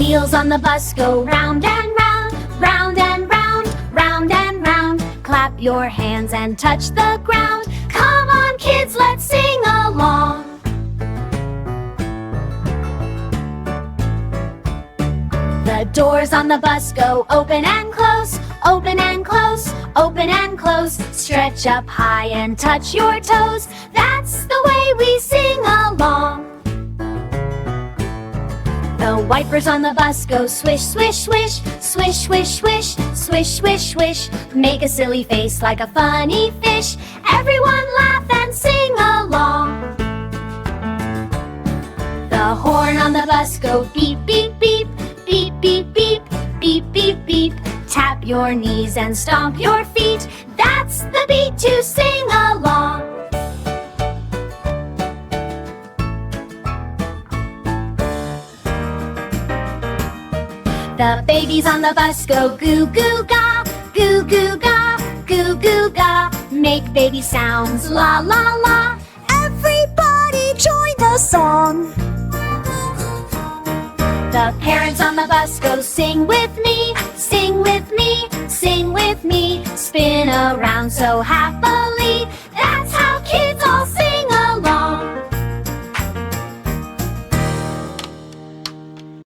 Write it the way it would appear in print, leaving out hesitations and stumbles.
wheels on the bus go round and round, round and round, round and round. Clap your hands and touch the ground. Come on, kids, let's sing along. The doors on the bus go open and close, open and close, open and close. Stretch up high and touch your toes. That's the way we sing along. The wipers on the bus go swish, swish, swish, swish, swish, swish, swish, swish, swish. Make a silly face like a funny fish. Everyone laugh and sing along. The horn on the bus go beep, beep, beep, beep, beep, beep, beep, beep, beep. Tap your knees and stomp your feet. That's the beat to sing along. The babies on the bus go goo goo ga, goo goo ga, goo goo ga. Make baby sounds, la la la. Everybody join the song. The parents on the bus go sing with me, sing with me, sing with me. Spin around so happy.